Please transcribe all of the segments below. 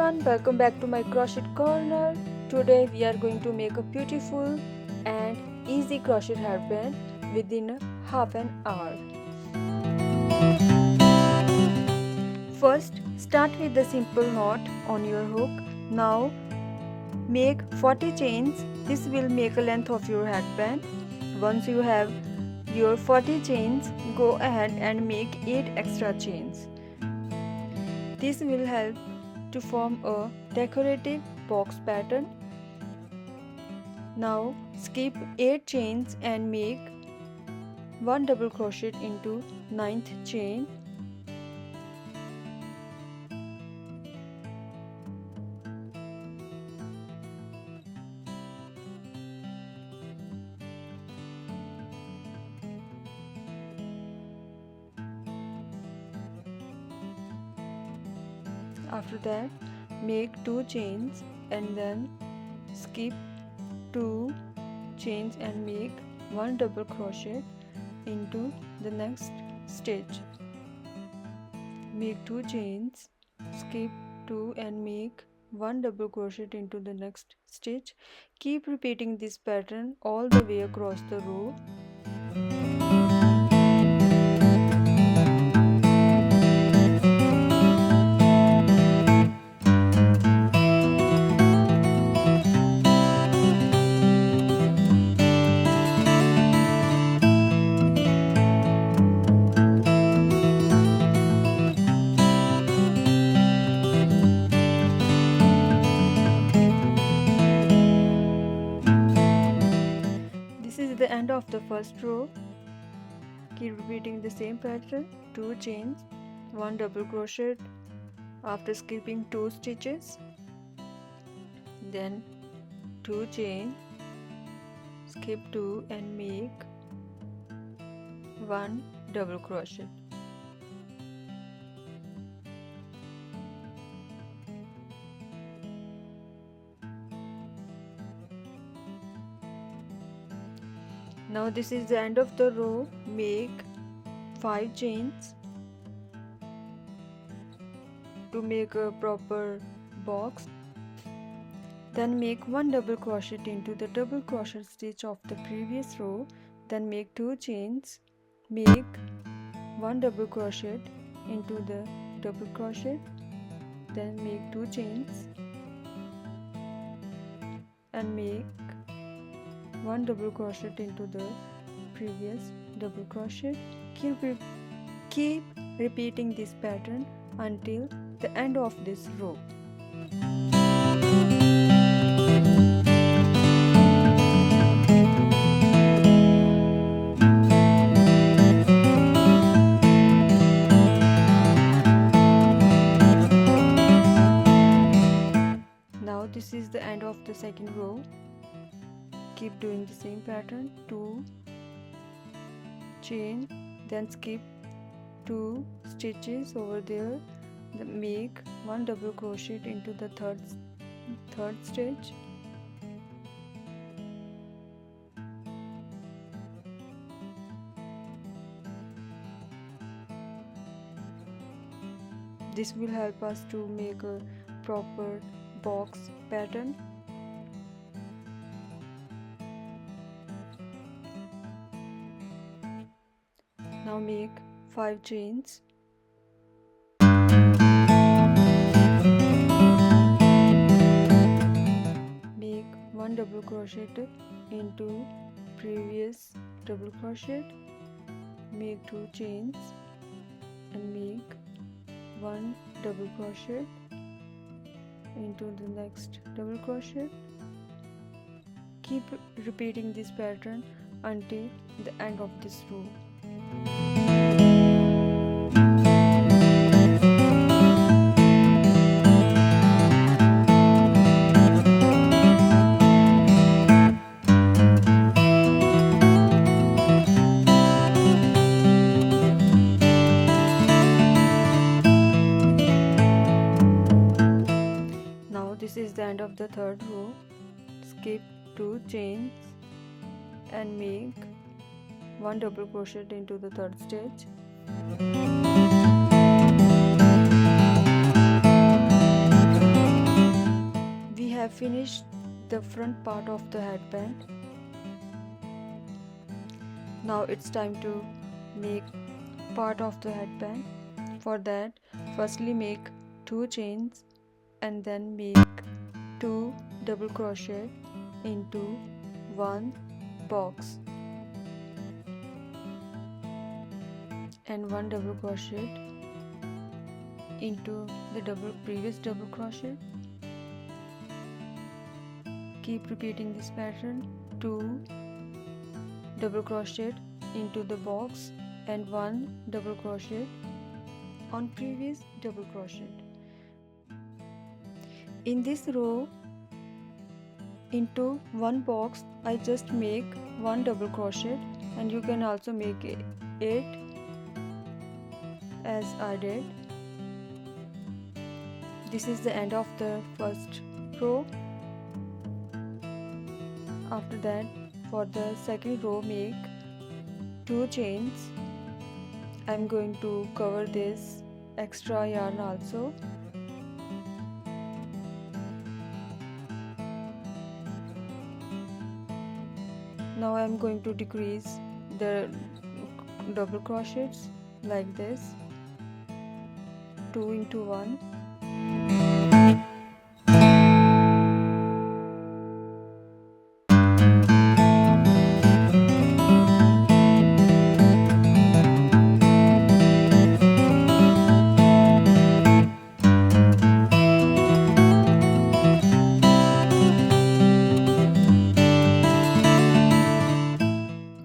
everyone, welcome back to my crochet corner. Today we are going to make a beautiful and easy crochet hairband within half an hour. First, start with the simple knot on your hook. Now make 40 chains. This will make a length of your headband. Once you have your 40 chains, go ahead and make 8 extra chains. This will help to form a decorative box pattern. Now skip 8 chains and make 1 double crochet into 9th chain. After that, make 2 chains and then skip 2 chains and make 1 double crochet into the next stitch. Make 2 chains, skip 2 and make 1 double crochet into the next stitch. Keep repeating this pattern all the way across the row. This is the end of the first row. Keep repeating the same pattern. 2 chains, 1 double crochet after skipping 2 stitches, then 2 chain, skip 2 and make 1 double crochet. Now this is the end of the row. Make 5 chains to make a proper box. Then make 1 double crochet into the double crochet stitch of the previous row. Then make 2 chains, make 1 double crochet into the double crochet, then make 2 chains and make 1 double crochet into the previous double crochet. Keep repeating this pattern until the end of this row. Now this is the end of the second row. Keep doing the same pattern. 2 chain, then skip 2 stitches over there, then make 1 double crochet into the third stitch. This will help us to make a proper box pattern. Now make 5 chains. Make 1 double crochet into previous double crochet. Make 2 chains and make 1 double crochet into the next double crochet. Keep repeating this pattern until the end of this row. Now this is the end of the third row. Skip 2 chains and make 1 double crochet into the third stitch. finish the front part of the headband. Now it's time to make part of the headband. For that, firstly make 2 chains and then make 2 double crochet into one box and 1 double crochet into the previous double crochet. Keep repeating this pattern. 2 double crochet into the box and 1 double crochet on previous double crochet. In this row, into one box I just make 1 double crochet, and you can also make it as I did. This is the end of the first row. After that, for the second row, make 2 chains. I'm going to cover this extra yarn also. Now I'm going to decrease the double crochets like this, 2 into 1.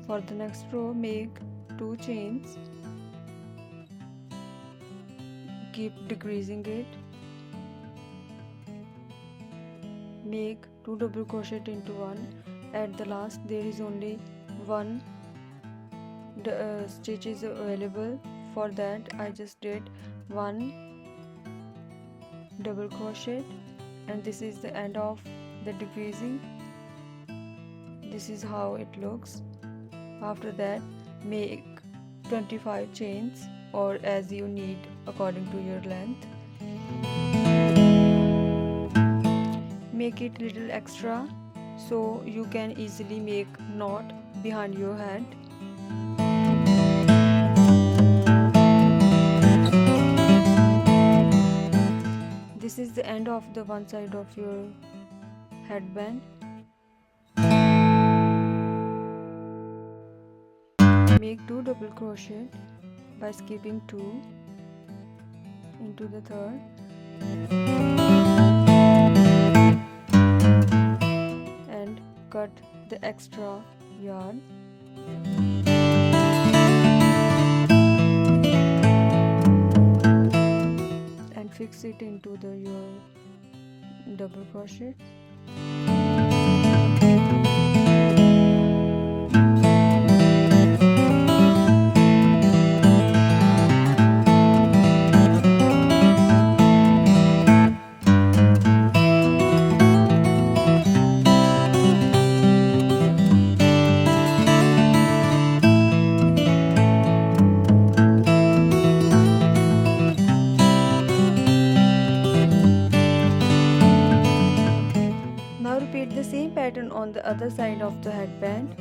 For the next row, make 2 chains, keep decreasing it, make 2 double crochet into 1. At the last there is only 1 stitch is available. For that I just did 1 double crochet, and this is the end of the decreasing. This is how it looks. After that, make 25 chains, or as you need according to your length. Make it little extra so you can easily make knot behind your head. This is the end of the one side of your headband. Make 2 double crochet by skipping 2 into the third, and cut the extra yarn. And fix it into your double crochet. Now repeat the same pattern on the other side of the headband.